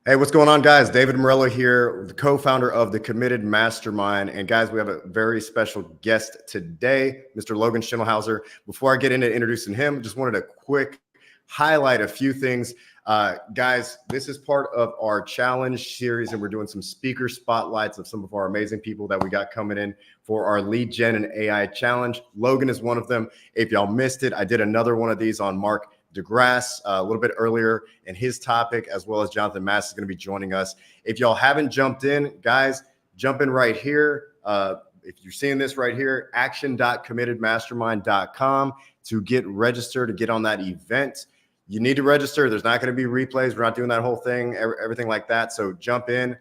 Hey, what's going on, guys? David Morello here, the co-founder of the Committed Mastermind. And guys, we have a very special guest today, Mr. Logan Shinholser. Before I get into introducing him, just wanted to quick highlight a few things. Guys, this is part of our challenge series, and we're doing some speaker spotlights of some of our amazing people that we got coming in for our lead gen and AI challenge. Logan is one of them. If y'all missed it, I did another one of these on Mark DeGrasse a little bit earlier, and his topic, as well as Jonathan Mass, is going to be joining us. If y'all haven't jumped in, guys, jump in right here. If you're seeing this right here, action.committedmastermind.com to get registered, to get on that event. You need to register. There's not going to be replays. We're not doing that whole thing, everything like that. So jump in.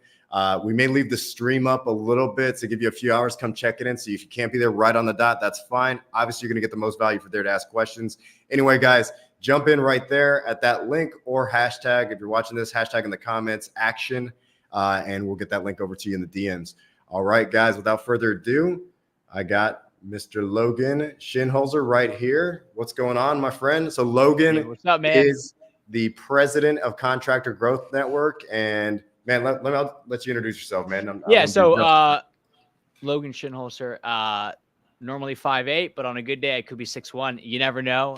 We may leave the stream up a little bit to give you a few hours. Come check it in. So if you can't be there right on the dot, that's fine. Obviously, you're going to get the most value for there to ask questions. Anyway, guys, jump in right there at that link or hashtag, if you're watching this, hashtag in the comments, action, and we'll get that link over to you in the DMs. All right, guys, without further ado, I got Mr. Logan Shinholser right here. What's going on, my friend? So Logan Hey, what's up, man? is the president of Contractor Growth Network. And man, let me let you introduce yourself, man. Logan Shinholser, normally 5'8", but on a good day, I could be 6'1". You never know.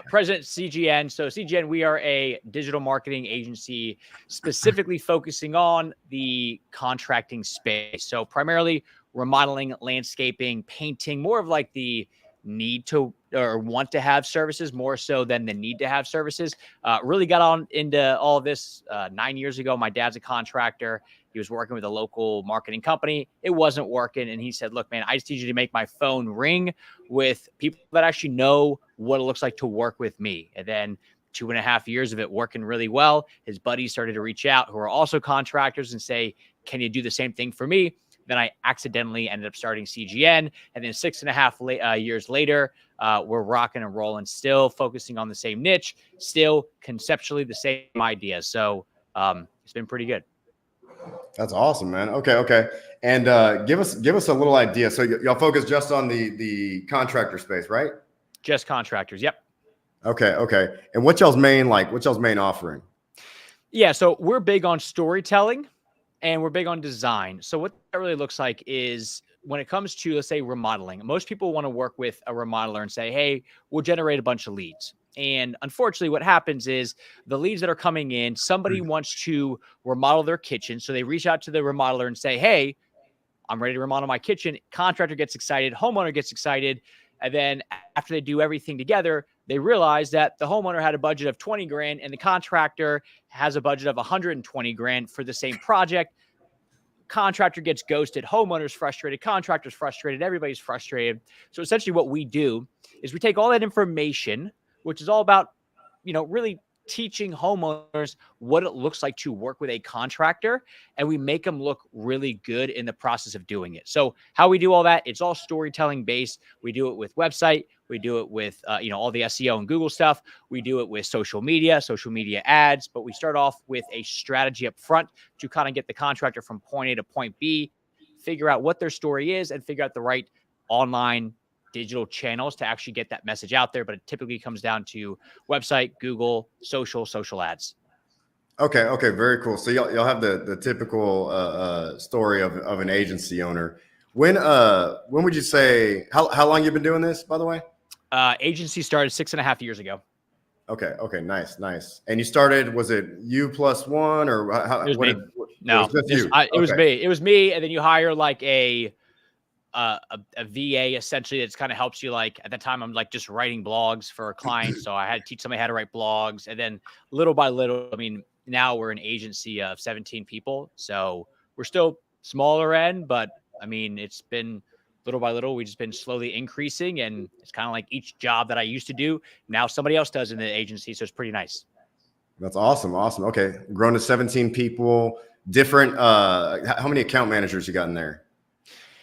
President CGN. So CGN, we are a digital marketing agency specifically focusing on the contracting space. So primarily remodeling, landscaping, painting, more of like the need to or want to have services more so than the need to have services. Really got on into all of this 9 years ago. My dad's a contractor. He was working with a local marketing company. It wasn't working. And he said, look, man, I just need you to make my phone ring with people that actually know what it looks like to work with me. And then 2.5 years of it working really well, his buddies started to reach out who are also contractors and say, can you do the same thing for me? Then I accidentally ended up starting CGN. And then 6.5 years later, we're rocking and rolling, still focusing on the same niche, still conceptually the same idea. So it's been pretty good. That's awesome, man. Okay. And give us a little idea. So y'all focus just on the contractor space, right? Just contractors. Yep. Okay. And what's y'all's main offering? Yeah, so we're big on storytelling and we're big on design. So what that really looks like is when it comes to, let's say, remodeling, most people want to work with a remodeler and say, hey, we'll generate a bunch of leads. And unfortunately, what happens is the leads that are coming in, somebody wants to remodel their kitchen. So they reach out to the remodeler and say, hey, I'm ready to remodel my kitchen. Contractor gets excited. Homeowner gets excited. And then after they do everything together, they realize that the homeowner had a budget of 20 grand and the contractor has a budget of 120 grand for the same project. Contractor gets ghosted. Homeowners frustrated. Contractors frustrated. Everybody's frustrated. So essentially what we do is we take all that information, which is all about, really teaching homeowners what it looks like to work with a contractor, and we make them look really good in the process of doing it. So how we do all that, it's all storytelling based. We do it with website. We do it with, all the SEO and Google stuff. We do it with social media ads, but we start off with a strategy up front to kind of get the contractor from point A to point B, figure out what their story is and figure out the right online digital channels to actually get that message out there. But it typically comes down to website, Google, social ads. Okay. Very cool. So y'all have the typical story of an agency owner. When would you say, how long you've been doing this, by the way? Agency started 6.5 years ago. Okay. Nice. And you started, was it you plus one or how? It was me. It was me. And then you hire like a VA essentially that's kind of helps you. Like at the time, I'm like just writing blogs for a client. So I had to teach somebody how to write blogs. And then little by little, now we're an agency of 17 people. So we're still smaller end, but it's been little by little, we've just been slowly increasing. And it's kind of like each job that I used to do, now somebody else does in the agency. So it's pretty nice. That's awesome. Okay. Grown to 17 people, different. How many account managers you got in there?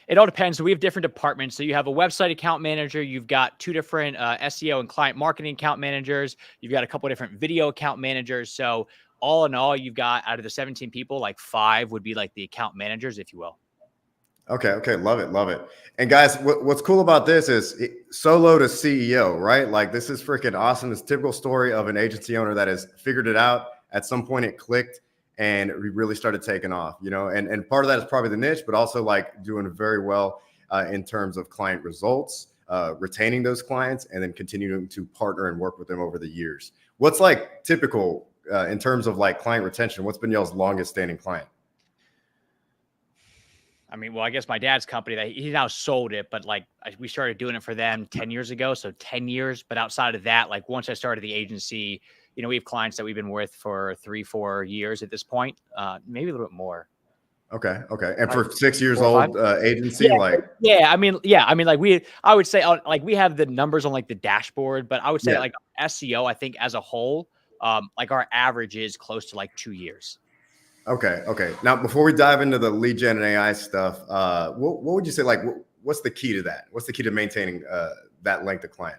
It all depends. So we have different departments. So you have a website account manager. You've got 2 different SEO and client marketing account managers. You've got a couple of different video account managers. So all in all, you've got out of the 17 people, like 5 would be like the account managers, if you will. Okay. Love it. And guys, what's cool about this is solo to CEO, right? Like this is freaking awesome. This typical story of an agency owner that has figured it out. At some point it clicked and we really started taking off, and part of that is probably the niche, but also like doing very well in terms of client results, retaining those clients, and then continuing to partner and work with them over the years. What's like typical in terms of like client retention? What's been y'all's longest standing client? I mean, well, I guess my dad's company, that he now sold it, but like we started doing it for them 10 years ago. So 10 years. But outside of that, like once I started the agency, we have clients that we've been with for 3-4 years at this point, maybe a little bit more. Okay. And for 6 years 4 or 5. old agency, I mean, like I would say like we have the numbers on like the dashboard, but I would say like SEO, I think as a whole, like our average is close to like 2 years. Okay. Now, before we dive into the lead gen and AI stuff, what would you say, like, what's the key to that? What's the key to maintaining that length of client?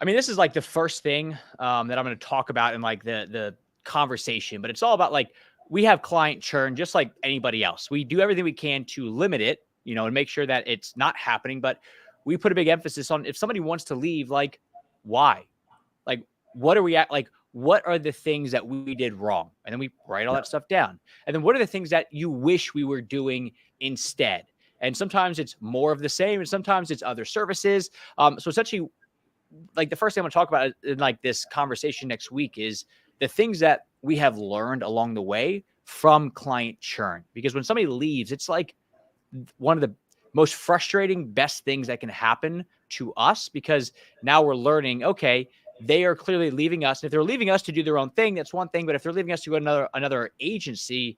I mean, this is like the first thing that I'm going to talk about in like the conversation, but it's all about like, we have client churn just like anybody else. We do everything we can to limit it, and make sure that it's not happening. But we put a big emphasis on if somebody wants to leave, like, why? Like, what are we at? Like, what are the things that we did wrong? And then we write all that stuff down. And then what are the things that you wish we were doing instead? And sometimes it's more of the same, and sometimes it's other services. So essentially, like the first thing I'm gonna talk about in like this conversation next week is the things that we have learned along the way from client churn. Because when somebody leaves, it's like one of the most frustrating, best things that can happen to us, because now we're learning, okay, they are clearly leaving us. And if they're leaving us to do their own thing, that's one thing. But if they're leaving us to go to another agency,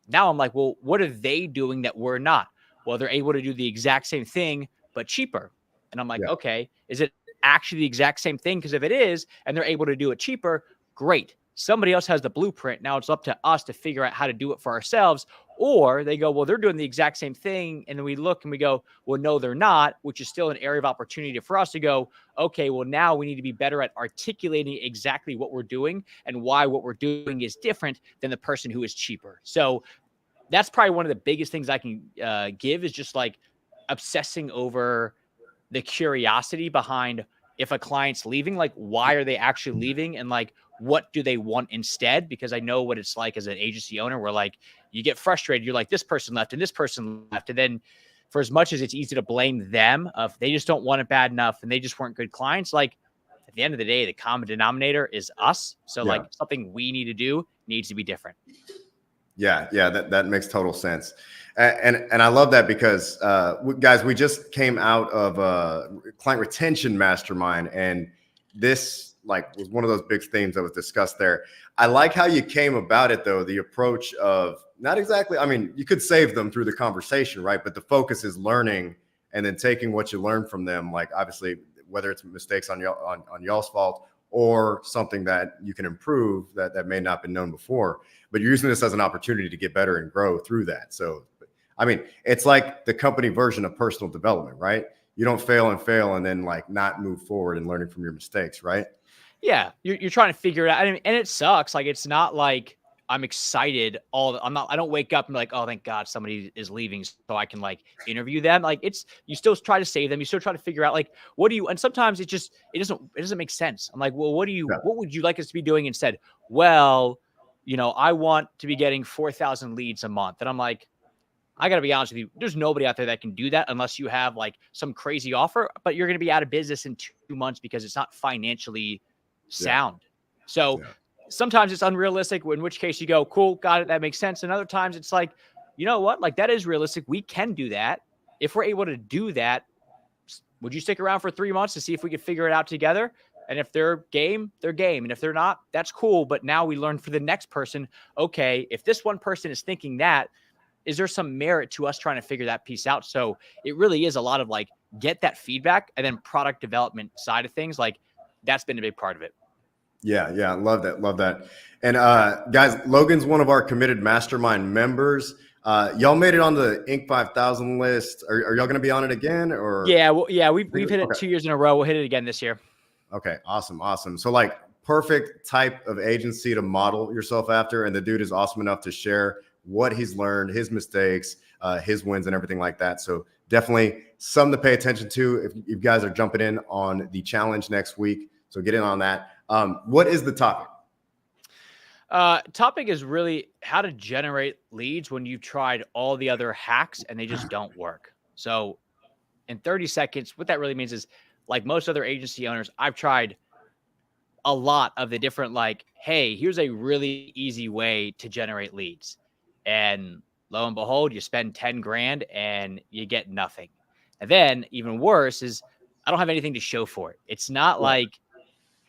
now I'm like, well, what are they doing that we're not? Well, they're able to do the exact same thing, but cheaper. And I'm like, okay, is it actually the exact same thing? Because if it is, and they're able to do it cheaper, great. Somebody else has the blueprint. Now it's up to us to figure out how to do it for ourselves. Or they go, well, they're doing the exact same thing. And then we look and we go, well, no, they're not, which is still an area of opportunity for us to go, okay, well, now we need to be better at articulating exactly what we're doing and why what we're doing is different than the person who is cheaper. So that's probably one of the biggest things I can give, is just like obsessing over the curiosity behind if a client's leaving, like why are they actually leaving, and like what do they want instead? Because I know what it's like as an agency owner, where like you get frustrated. You're like, this person left and this person left. And then for as much as it's easy to blame them if they just don't want it bad enough and they just weren't good clients, like at the end of the day, the common denominator is us. So like something we need to do needs to be different. Yeah, that makes total sense. And I love that because guys, we just came out of a client retention mastermind, and this like was one of those big themes that was discussed there. I like how you came about it though, the approach of not exactly, I mean, you could save them through the conversation, right? But the focus is learning and then taking what you learn from them, like obviously whether it's mistakes on y'all's fault or something that you can improve that may not have been known before, but you're using this as an opportunity to get better and grow through that. So, I mean, it's like the company version of personal development, right? You don't fail and then like not move forward and learning from your mistakes, right? Yeah, you're trying to figure it out, and it sucks. Like it's not like I'm excited I don't wake up and be like, oh, thank God somebody is leaving so I can like interview them. Like you still try to save them. You still try to figure out like, what do you, and sometimes it doesn't make sense. I'm like, well, what would you like us to be doing instead? Well, I want to be getting 4,000 leads a month. And I'm like, I got to be honest with you. There's nobody out there that can do that unless you have like some crazy offer, but you're going to be out of business in 2 months because it's not financially sound. So sometimes it's unrealistic, in which case you go, cool, got it, that makes sense. And other times it's like, you know what, like that is realistic. We can do that. If we're able to do that, would you stick around for 3 months to see if we could figure it out together? And if they're game, they're game. And if they're not, that's cool. But now we learn for the next person, okay, if this one person is thinking that, is there some merit to us trying to figure that piece out? So it really is a lot of like, get that feedback, and then product development side of things. Like that's been a big part of it. Yeah. Love that. And guys, Logan's one of our committed mastermind members. Y'all made it on the Inc. 5000 list. Are y'all going to be on it again? Or we've hit it 2 years in a row. We'll hit it again this year. Okay, awesome. So like perfect type of agency to model yourself after, and the dude is awesome enough to share what he's learned, his mistakes, his wins, and everything like that. So definitely something to pay attention to if you guys are jumping in on the challenge next week. So get in on that. What is the topic? Topic is really how to generate leads when you've tried all the other hacks and they just don't work. So in 30 seconds, what that really means is, like most other agency owners, I've tried a lot of the different, like, hey, here's a really easy way to generate leads. And lo and behold, you spend 10 grand and you get nothing. And then even worse is I don't have anything to show for it. It's not Yeah. like,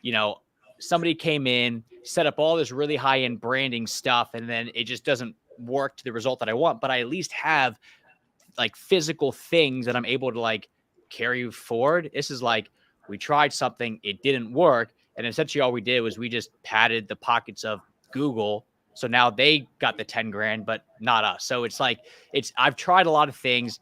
you know, somebody came in, set up all this really high end branding stuff, and then it just doesn't work to the result that I want. But I at least have like physical things that I'm able to like carry forward. This is like we tried something, it didn't work. And essentially all we did was we just padded the pockets of Google. So now they got the 10 grand, but not us. So it's like, I've tried a lot of things.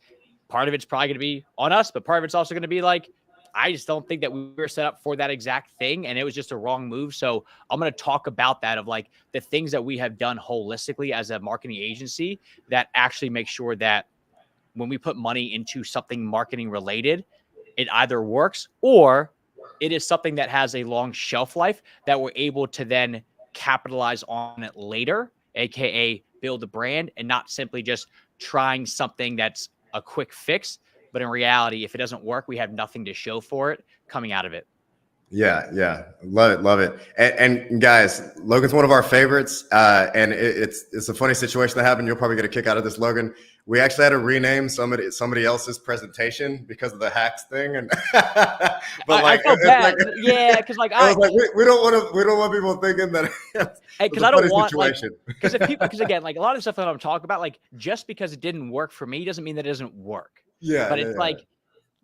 Part of it's probably going to be on us, but part of it's also going to be like, I just don't think that we were set up for that exact thing. And it was just a wrong move. So I'm going to talk about that, of like the things that we have done holistically as a marketing agency that actually make sure that when we put money into something marketing related, it either works or it is something that has a long shelf life that we're able to then capitalize on it later, aka build a brand, and not simply just trying something that's a quick fix. But in reality, if it doesn't work, we have nothing to show for it coming out of it. Yeah, yeah, love it, love it. And guys, Logan's one of our favorites, and it's a funny situation that happened. You'll probably get a kick out of this, Logan. We actually had to rename somebody else's presentation because of the hacks thing, and but I felt bad, yeah, because like I was like, we don't want people thinking that because I don't want situation. Because if people, because again, like a lot of stuff that I'm talking about, like just because it didn't work for me doesn't mean that it doesn't work. Yeah, but it's like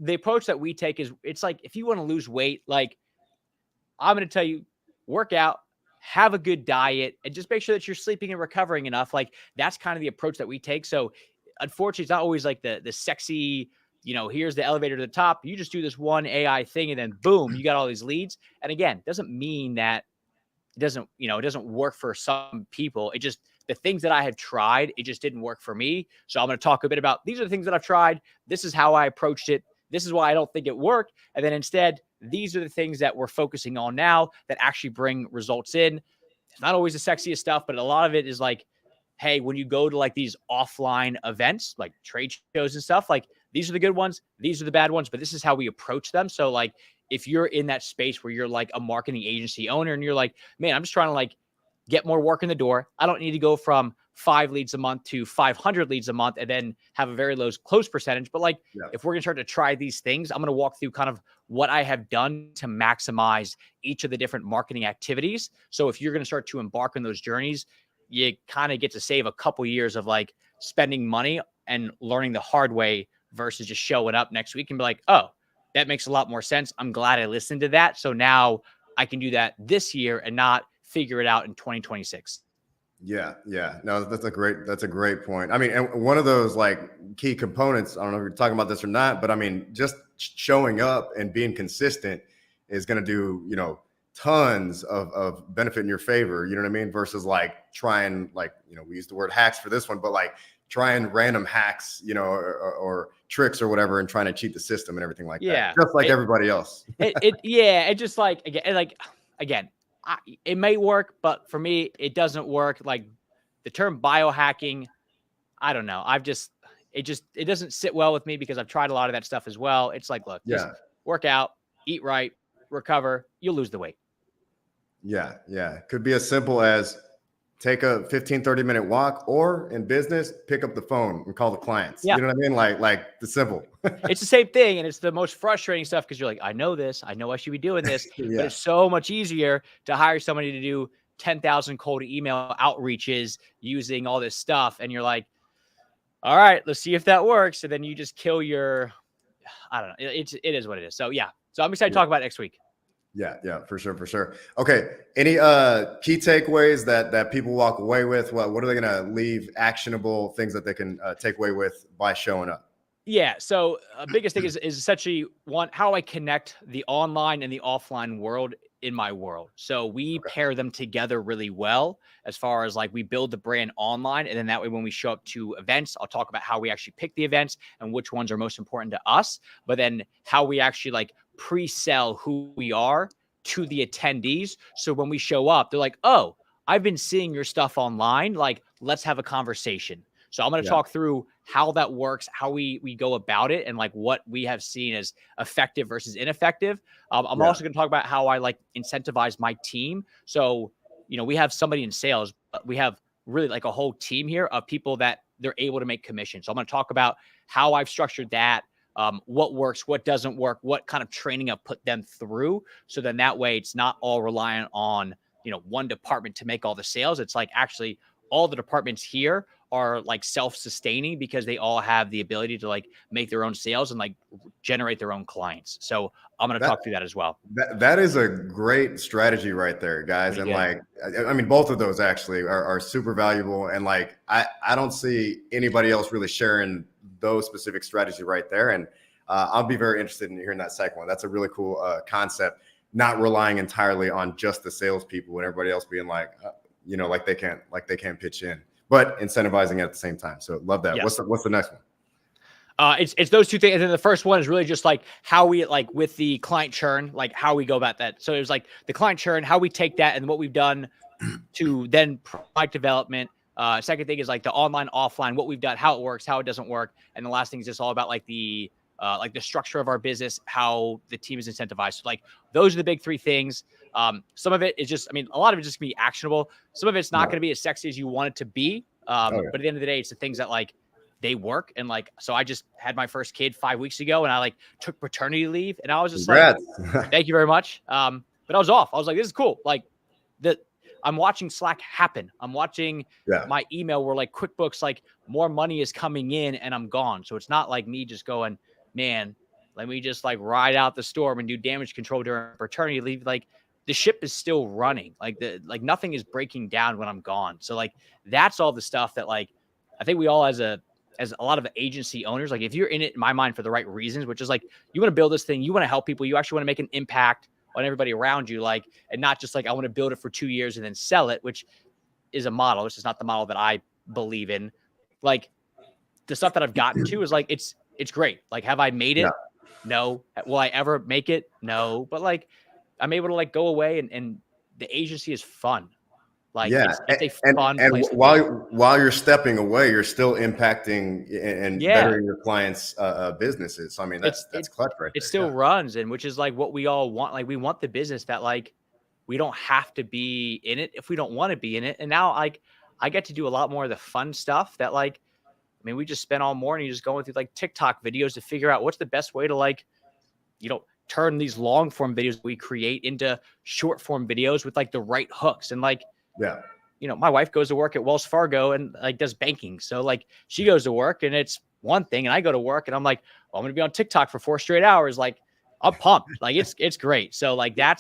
the approach that we take is, it's like if you want to lose weight, like I'm going to tell you, work out, have a good diet, and just make sure that you're sleeping and recovering enough. Like that's kind of the approach that we take. So unfortunately, it's not always like the sexy, here's the elevator to the top. You just do this one AI thing and then boom, you got all these leads. And again, doesn't mean that it doesn't work for some people. It just, the things that I have tried, it just didn't work for me. So I'm going to talk a bit about, these are the things that I've tried. This is how I approached it. This is why I don't think it worked. And then instead, these are the things that we're focusing on now that actually bring results in. It's not always the sexiest stuff, but a lot of it is like, hey, when you go to like these offline events, like trade shows and stuff, like these are the good ones, these are the bad ones, but this is how we approach them. So like, if you're in that space where you're like a marketing agency owner and you're like, man, I'm just trying to like get more work in the door. I don't need to go from 5 leads a month to 500 leads a month and then have a very low close percentage. But like, if we're going to start to try these things, I'm going to walk through kind of what I have done to maximize each of the different marketing activities. So if you're going to start to embark on those journeys, you kind of get to save a couple years of like spending money and learning the hard way versus just showing up next week and be like, oh, that makes a lot more sense. I'm glad I listened to that. So now I can do that this year and not figure it out in 2026. Yeah. No, that's a great point. I mean, and one of those like key components, I don't know if you're talking about this or not, but I mean, just showing up and being consistent is going to do, tons of benefit in your favor. You know what I mean? Versus like trying, like, we use the word hacks for this one, but like trying random hacks, or tricks or whatever, and trying to cheat the system and everything like that. Just like everybody else. It just like, again, it may work, but for me, it doesn't work. Like the term biohacking, I don't know. It doesn't sit well with me because I've tried a lot of that stuff as well. It's like, look, just work out, eat right, recover, you'll lose the weight. Yeah. Could be as simple as take a 15-30 minute walk, or in business, pick up the phone and call the clients. You know what I mean? Like the simple. It's the same thing. And it's the most frustrating stuff because you're like, I know this. I know I should be doing this. But it's so much easier to hire somebody to do 10,000 cold email outreaches using all this stuff. And you're like, all right, let's see if that works. And then you just kill your, I don't know. It is what it is. So yeah. So I'm excited to talk about it next week. Yeah, for sure. Okay. Any key takeaways that people walk away with? What are they going to leave actionable things that they can take away with by showing up? Yeah. So biggest thing is essentially one, how I connect the online and the offline world in my world. So we pair them together really well as far as like we build the brand online. And then that way, when we show up to events, I'll talk about how we actually pick the events and which ones are most important to us, but then how we actually like pre-sell who we are to the attendees. So when we show up, they're like, oh, I've been seeing your stuff online. Like, let's have a conversation. So I'm going to Yeah. talk through how that works, how we go about it, and like what we have seen as effective versus ineffective. I'm Yeah. also going to talk about how I like incentivize my team. So, we have somebody in sales, but we have really like a whole team here of people that they're able to make commissions. So I'm going to talk about how I've structured that, what works, what doesn't work, what kind of training I've put them through. So then that way it's not all reliant on, one department to make all the sales. It's like actually all the departments here are like self-sustaining because they all have the ability to like make their own sales and like generate their own clients. So I'm going to talk through that as well. That is a great strategy right there, guys. Pretty And good. like, I mean, both of those actually are super valuable. And like, I don't see anybody else really sharing those specific strategies right there. And I'll be very interested in hearing that second one. That's a really cool concept, not relying entirely on just the salespeople and everybody else being like, like they can't pitch in, but incentivizing at the same time. So love that. Yes. What's the next one? It's those two things. And then the first one is really just like how we like with the client churn, like how we go about that. So it was like the client churn, how we take that and what we've done to then product development. Second thing is like the online, offline, what we've done, how it works, how it doesn't work. And the last thing is just all about like the structure of our business, how the team is incentivized. So like those are the big three things. Some of it is just, I mean, a lot of it just gonna be actionable. Some of it's not going to be as sexy as you want it to be. But at the end of the day, it's the things that like they work. And like, so I just had my first kid 5 weeks ago and I like took paternity leave and I was just Congrats. like, thank you very much. But I was off. I was like, this is cool. Like I'm watching Slack happen. I'm watching my email where like QuickBooks, like more money is coming in and I'm gone. So it's not like me just going, man, let me just like ride out the storm and do damage control during paternity leave. Like the ship is still running. Like nothing is breaking down when I'm gone. So like, that's all the stuff that like, I think we all as a lot of agency owners, like if you're in it, in my mind, for the right reasons, which is like, you want to build this thing, you want to help people, you actually want to make an impact on everybody around you, like, and not just like, I want to build it for 2 years and then sell it, which is a model. This is not the model that I believe in. Like the stuff that I've gotten to is like, it's great. Like, have I made it? No. Will I ever make it? No. But like, I'm able to like go away and the agency is fun. Like it's a fun place to be. While you're stepping away, you're still impacting and bettering your clients' businesses. So I mean, that's clutch right there. It still runs, and which is like what we all want. Like we want the business that like we don't have to be in it if we don't want to be in it. And now like I get to do a lot more of the fun stuff that like, I mean, we just spent all morning just going through like TikTok videos to figure out what's the best way to like, turn these long form videos we create into short form videos with like the right hooks and like. My wife goes to work at Wells Fargo and like does banking. So like she goes to work and it's one thing and I go to work and I'm like, well, I'm going to be on TikTok for 4 straight hours. Like I'm pumped. Like it's great. So like but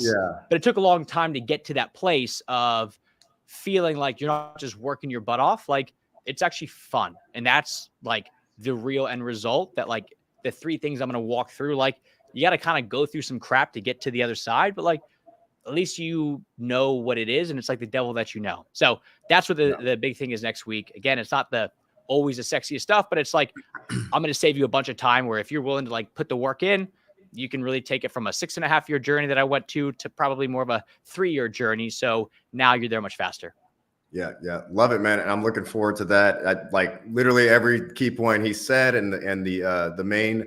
it took a long time to get to that place of feeling like you're not just working your butt off. Like it's actually fun. And that's like the real end result that like the 3 things I'm going to walk through, like you got to kind of go through some crap to get to the other side. But like, at least you know what it is. And it's like the devil that you know. So that's what the big thing is next week. Again, it's not always the sexiest stuff, but it's like, I'm going to save you a bunch of time where if you're willing to like put the work in, you can really take it from a 6.5-year journey that I went to probably more of a 3-year journey. So now you're there much faster. Yeah. Love it, man. And I'm looking forward to that. Like literally every key point he said and the main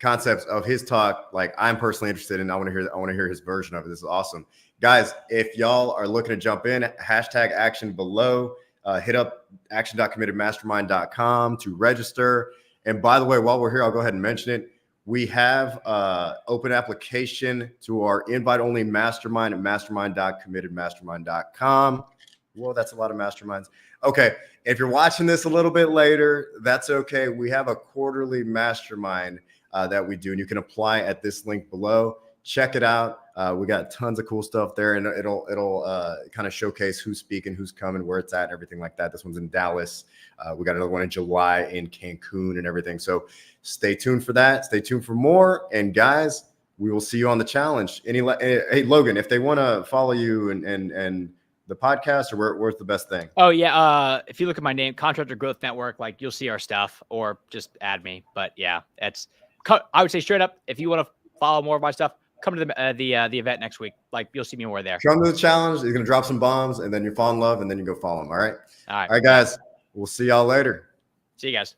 concepts of his talk, like I'm personally interested in. I want to hear his version of it. This is awesome, guys. If y'all are looking to jump in, #action below, hit up action.committedmastermind.com to register. And by the way, while we're here, I'll go ahead and mention it. We have open application to our invite only mastermind at mastermind.committedmastermind.com. Whoa, that's a lot of masterminds. Okay. If you're watching this a little bit later, that's okay. We have a quarterly mastermind that we do, and you can apply at this link below. Check it out. We got tons of cool stuff there, and it'll kind of showcase who's speaking, who's coming, where it's at, and everything like that. This one's in Dallas. We got another one in July in Cancun and everything. So stay tuned for that. Stay tuned for more. And guys, we will see you on the challenge. Hey, Logan, if they want to follow you and the podcast, or where's the best thing? Oh yeah. If you look at my name, Contractor Growth Network, like you'll see our stuff, or just add me. But yeah, I would say straight up, if you want to follow more of my stuff, come to the event next week. Like you'll see me more there. Come to the challenge. He's gonna drop some bombs, and then you fall in love, and then you go follow him. All right. All right. All right, guys. We'll see y'all later. See you guys.